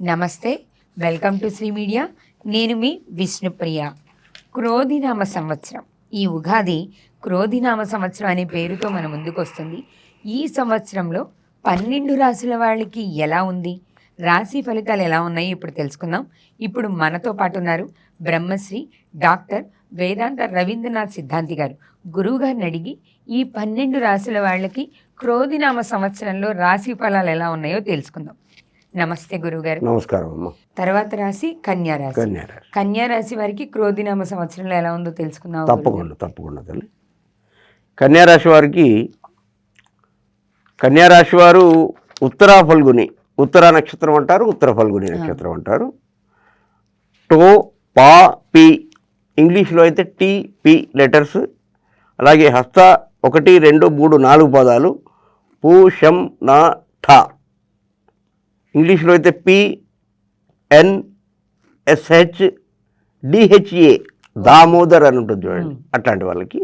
నమస్తే, welcome to Shri media. నేను మీ విష్ణుప్రియ. క్రోధినామ సంవత్సరం, ఈ ఉగాది క్రోధినామ సంవత్సరం అనే పేరుతో మన ముందుకు వస్తుంది. ఈ సంవత్సరంలో 12 రాశుల వాళ్ళకి ఎలా ఉంది, రాశి ఫలితాలు ఎలా ఉన్నాయో ఇప్పుడు తెలుసుకుందాం. ఇప్పుడు మనతో పాటు ఉన్నారు బ్రహ్మశ్రీ డాక్టర్ వేదాంత రవీంద్రనాథ్ సిద్ధాంతి గారు. గురువు గారిని అడిగి ఈ 12 రాశుల వాళ్ళకి క్రోధినామ సంవత్సరంలో రాశి ఫలాలు ఎలా ఉన్నాయో తెలుసుకుందాం. నమస్తే గురువుగారు. నమస్కారం అమ్మ. తర్వాత రాశి కన్యారాశి. కన్యారాశి వారికి క్రోధినామ సంవత్సరంలో ఎలా ఉందో తెలుసుకుందాం. తప్పకుండా తల్లి. కన్యారాశి వారికి, కన్యారాశి వారు ఉత్తరా ఫల్గుని, ఉత్తరా నక్షత్రం అంటారు, ఉత్తర ఫల్గుని నక్షత్రం అంటారు. టో, పా, పి, ఇంగ్లీష్లో అయితే టి, పి లెటర్స్. అలాగే హస్త 1, 2, 3, 4 పదాలు. పు, షం, నా, ఠ. ఇంగ్లీష్లో అయితే పి, ఎన్, ఎస్హెచ్, డిహెచ్ఏ, దామోదర్ అని ఉంటుంది చూడండి, అట్లాంటి వాళ్ళకి.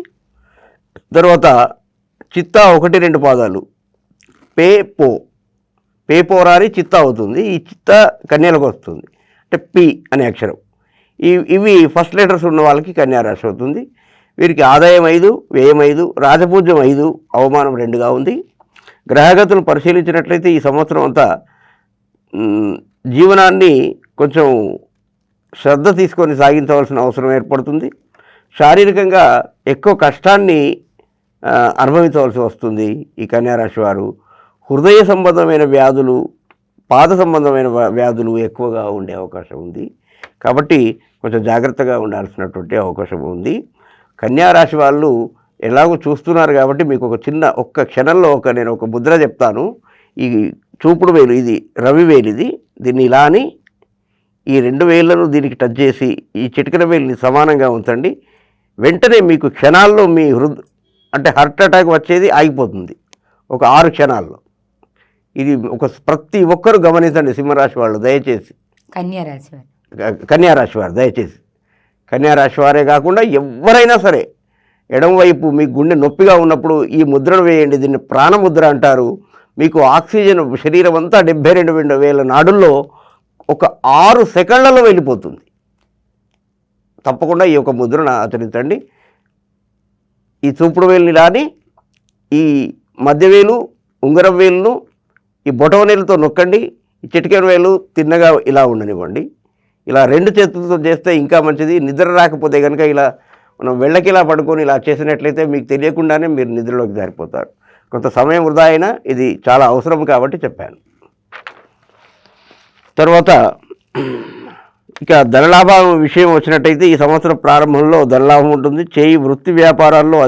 తర్వాత చిత్తా 1, 2 పాదాలు. పే, పో, పేపోరాని చిత్తా అవుతుంది. ఈ చిత్తా కన్యలకు వస్తుంది, అంటే పి అనే అక్షరం. ఇవి ఫస్ట్ లెటర్స్ ఉన్న వాళ్ళకి కన్యారాశి అవుతుంది. వీరికి ఆదాయం 5, వ్యయం 5, రాజపూజ్యం 5, అవమానం 2గా ఉంది. గ్రహగతులు పరిశీలించినట్లయితే ఈ సంవత్సరం అంతా జీవనాన్ని కొంచెం శ్రద్ధ తీసుకొని సాగించవలసిన అవసరం ఏర్పడుతుంది. శారీరకంగా ఎక్కువ కష్టాన్ని అనుభవించవలసి వస్తుంది. ఈ కన్యారాశి వారు హృదయ సంబంధమైన వ్యాధులు, పాద సంబంధమైన వ్యాధులు ఎక్కువగా ఉండే అవకాశం ఉంది. కాబట్టి కొంచెం జాగ్రత్తగా ఉండాల్సినటువంటి అవకాశం ఉంది. కన్యారాశి వాళ్ళు ఎలాగో చూస్తున్నారు కాబట్టి మీకు ఒక్క క్షణంలో నేను ఒక ముద్ర చెప్తాను. ఈ చూపుడు వేలు, ఇది రవి వేలు, దీన్ని ఇలా అని ఈ 2 వేళ్లను దీనికి టచ్ చేసి ఈ చిటికెన వేలుని సమానంగా ఉంచండి. వెంటనే మీకు క్షణాల్లో మీ అంటే హార్ట్ అటాక్ వచ్చేది ఆగిపోతుంది, ఒక 6 క్షణాల్లో. ఇది ప్రతి ఒక్కరు గమనించండి. సింహరాశి వాళ్ళు దయచేసి, కన్యారాశి వారు దయచేసి, కన్యారాశి వారే కాకుండా ఎవరైనా సరే ఎడమవైపు మీ గుండె నొప్పిగా ఉన్నప్పుడు ఈ ముద్రను వేయండి. దీన్ని ప్రాణముద్ర అంటారు. మీకు ఆక్సిజన్ శరీరం అంతా 72,000 నాడుల్లో ఒక 6 సెకండ్లలో వెళ్ళిపోతుంది. తప్పకుండా ఈ యొక్క ముద్రను ఆచరించండి. ఈ చూపుడు వేలుని లాని ఈ మధ్యవేలు, ఉంగరం వేలును ఈ బొటవనేలతో నొక్కండి. ఈ చిటికెన వేలు తిన్నగా ఇలా ఉండనివ్వండి. ఇలా 2 చేతులతో చేస్తే ఇంకా మంచిది. నిద్ర రాకపోతే కనుక ఇలా మనం వెళ్ళకిలా పడుకొని ఇలా చేసినట్లయితే మీకు తెలియకుండానే మీరు నిద్రలోకి జారిపోతారు. కొంత సమయం వృధా అయినా ఇది చాలా అవసరం కాబట్టి చెప్పాను. తర్వాత ఇక ధనలాభం విషయం వచ్చినట్టయితే ఈ సంవత్సరం ప్రారంభంలో ధనలాభం ఉంటుంది. చేయి వృత్తి వ్యాపారాల్లో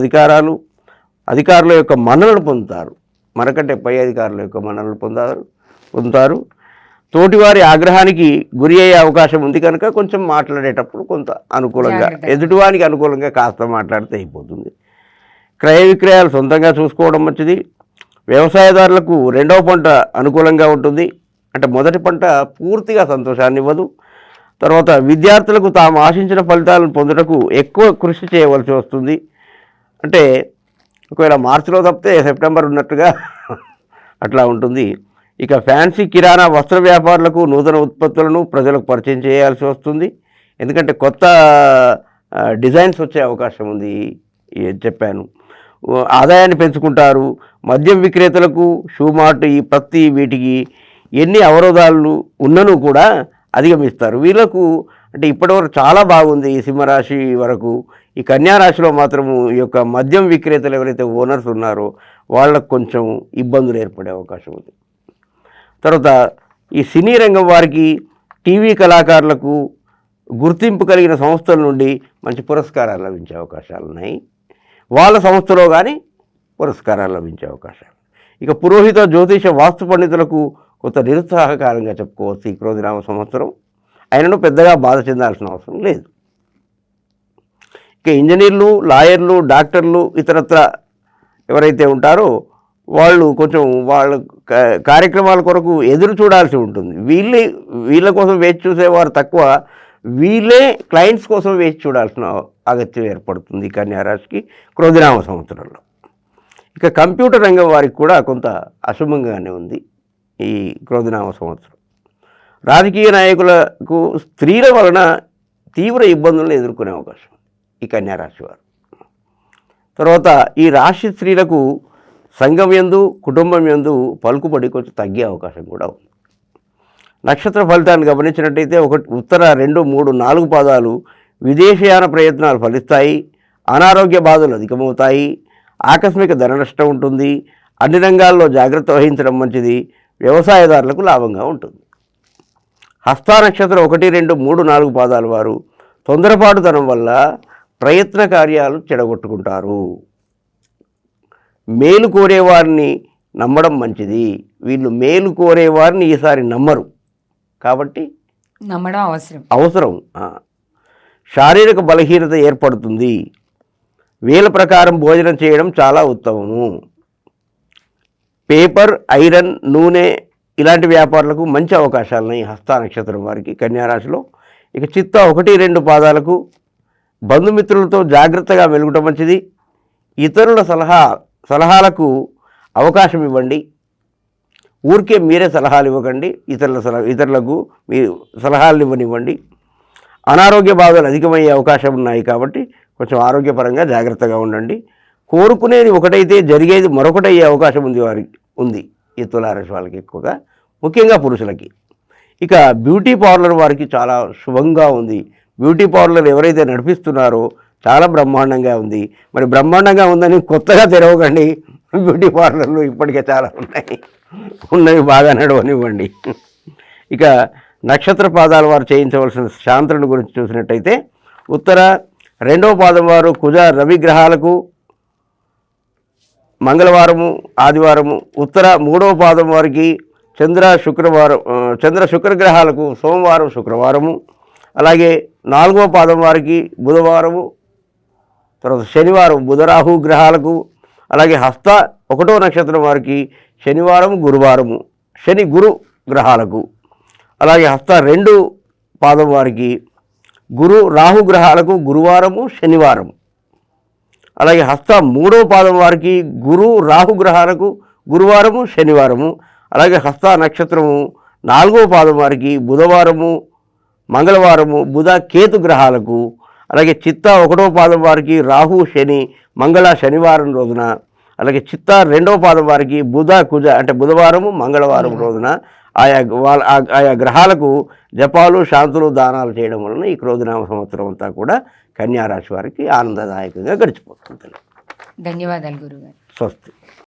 అధికారుల యొక్క మన్ననలు పొందుతారు. మనకంటే పై అధికారుల యొక్క మన్ననలు పొందుతారు. తోటివారి ఆగ్రహానికి గురి అయ్యే అవకాశం ఉంది కనుక కొంచెం మాట్లాడేటప్పుడు కొంత అనుకూలంగా, ఎదుటివానికి అనుకూలంగా కాస్త మాట్లాడితే అయిపోతుంది. క్రయ విక్రయాలు సొంతంగా చూసుకోవడం మంచిది. వ్యవసాయదారులకు 2వ పంట అనుకూలంగా ఉంటుంది, అంటే మొదటి పంట పూర్తిగా సంతోషాన్ని ఇవ్వదు. తర్వాత విద్యార్థులకు తాము ఆశించిన ఫలితాలను పొందుటకు ఎక్కువ కృషి చేయవలసి వస్తుంది. అంటే ఒకవేళ మార్చిలో తప్పితే సెప్టెంబర్ ఉన్నట్టుగా అట్లా ఉంటుంది. ఇక ఫ్యాన్సీ కిరాణా వస్త్ర వ్యాపారులకు నూతన ఉత్పత్తులను ప్రజలకు పరిచయం చేయాల్సి వస్తుంది. ఎందుకంటే కొత్త డిజైన్స్ వచ్చే అవకాశం ఉంది చెప్పాను. ఆదాయాన్ని పెంచుకుంటారు. మద్యం విక్రేతలకు, షూమార్ట్, ఈ పత్తి, వీటికి ఎన్ని అవరోధాలు ఉన్నను కూడా అధిగమిస్తారు. వీళ్ళకు అంటే ఇప్పటివరకు చాలా బాగుంది ఈ సింహరాశి వరకు. ఈ కన్యారాశిలో మాత్రము ఈ యొక్క మద్యం విక్రేతలు ఎవరైతే ఓనర్స్ ఉన్నారో వాళ్ళకు కొంచెం ఇబ్బందులు ఏర్పడే అవకాశం ఉంది. తర్వాత ఈ సినీ రంగం వారికి, టీవీ కళాకారులకు గుర్తింపు కలిగిన సంస్థల నుండి మంచి పురస్కారాలు లభించే అవకాశాలు ఉన్నాయి. వాళ్ళ సంస్థలో కానీ పురస్కారాలు లభించే అవకాశాలు. ఇక పురోహిత, జ్యోతిష, వాస్తు పండితులకు కొంత నిరుత్సాహకారంగా చెప్పుకోవచ్చు ఈ క్రోధినామ సంవత్సరం. అయినను పెద్దగా బాధ చెందాల్సిన అవసరం లేదు. ఇక ఇంజనీర్లు, లాయర్లు, డాక్టర్లు, ఇతరత్ర ఎవరైతే ఉంటారో వాళ్ళు కొంచెం వాళ్ళ కార్యక్రమాల కొరకు ఎదురు చూడాల్సి ఉంటుంది. వీళ్ళ కోసం వేచి చూసేవారు తక్కువ, వీళ్ళే క్లయింట్స్ కోసం వేచి చూడాల్సిన అగత్యం ఏర్పడుతుంది కన్యారాశికి క్రోధినామ సంవత్సరంలో. ఇక కంప్యూటర్ రంగం వారికి కూడా కొంత అశుభంగానే ఉంది ఈ క్రోధినామ సంవత్సరం. రాజకీయ నాయకులకు స్త్రీల వలన తీవ్ర ఇబ్బందులను ఎదుర్కొనే అవకాశం ఈ కన్యారాశి వారు. తర్వాత ఈ రాశి స్త్రీలకు సంఘం యందు కుటుంబం యందు పలుకుబడి కొంచెం తగ్గే అవకాశం కూడా ఉంది. నక్షత్ర ఫలితాన్ని గమనించినట్టయితే ఉత్తర 2, 3, 4 పాదాలు విదేశయాన ప్రయత్నాలు ఫలిస్తాయి. అనారోగ్య బాధలు అధికమవుతాయి. ఆకస్మిక ధన నష్టం ఉంటుంది. అన్ని రంగాల్లో జాగ్రత్త వహించడం మంచిది. వ్యవసాయదారులకు లాభంగా ఉంటుంది. హస్త నక్షత్రం 1, 2, 3, 4 పాదాల వారు తొందరపాటుతనం వల్ల ప్రయత్న కార్యాలు చెడగొట్టుకుంటారు. మేలు కోరేవారిని నమ్మడం మంచిది. వీళ్ళు మేలు కోరేవారిని ఈసారి నమ్మరు కాబట్టి నమ్మడం అవసరం. శారీరక బలహీనత ఏర్పడుతుంది. వేల ప్రకారం భోజనం చేయడం చాలా ఉత్తమము. పేపర్, ఐరన్, నూనె ఇలాంటి వ్యాపారులకు మంచి అవకాశాలున్నాయి హస్త నక్షత్రం వారికి కన్యారాశిలో. ఇక చిత్త 1, 2 పాదాలకు బంధుమిత్రులతో జాగ్రత్తగా మెలుగటం మంచిది. ఇతరుల సలహాలకు అవకాశం ఇవ్వండి. ఊరికే మీరే సలహాలు ఇవ్వకండి. ఇతరులకు మీ సలహాలు ఇవ్వనివ్వండి. అనారోగ్య బాధలు అధికమయ్యే అవకాశం ఉన్నాయి కాబట్టి కొంచెం ఆరోగ్యపరంగా జాగ్రత్తగా ఉండండి. కోరుకునేది ఒకటైతే జరిగేది మరొకటి అయ్యే అవకాశం ఉంది ఈ తులారాశి వాళ్ళకి, ఎక్కువగా ముఖ్యంగా పురుషులకి. ఇక బ్యూటీ పార్లర్ వారికి చాలా శుభంగా ఉంది. బ్యూటీ పార్లర్ ఎవరైతే నడిపిస్తున్నారో చాలా బ్రహ్మాండంగా ఉంది. మరి బ్రహ్మాండంగా ఉందని కొత్తగా తెరవకండి. బ్యూటీ పార్లర్లు ఇప్పటికే చాలా ఉన్నవి బాగా నడవనివ్వండి. ఇక నక్షత్ర పాదాల వారు చేయించవలసిన శాంతుల గురించి చూసినట్టయితే ఉత్తర 2వ పాదం వారు కుజ రవి గ్రహాలకు మంగళవారము ఆదివారము, ఉత్తర 3వ పాదం వారికి చంద్ర శుక్ర గ్రహాలకు సోమవారం శుక్రవారము, అలాగే 4వ పాదం వారికి బుధవారము, తర్వాత శనివారం బుధరాహు గ్రహాలకు, అలాగే హస్త 1వ నక్షత్రం వారికి శనివారం గురువారము శని గురు గ్రహాలకు, అలాగే హస్త 2 పాదం వారికి గురు రాహు గ్రహాలకు గురువారము శనివారం, అలాగే హస్త 3వ పాదం వారికి గురు రాహు గ్రహాలకు గురువారము శనివారము, అలాగే హస్త నక్షత్రము 4వ పాదం వారికి బుధవారము మంగళవారము బుధ కేతు గ్రహాలకు, అలాగే చిత్త 1వ పాదం వారికి రాహు శని మంగళ శనివారం రోజున, అలాగే చిత్త 2వ పాదం వారికి బుధ కుజ అంటే బుధవారము మంగళవారం రోజున ఆయా గ్రహాలకు జపాలు శాంతులు దానాలు చేయడం వలన ఈ క్రోధినామ సంవత్సరం అంతా కూడా కన్యారాశి వారికి ఆనందదాయకంగా గడిచిపోతుంది. ధన్యవాదాలు గురుగారు. స్వస్తి.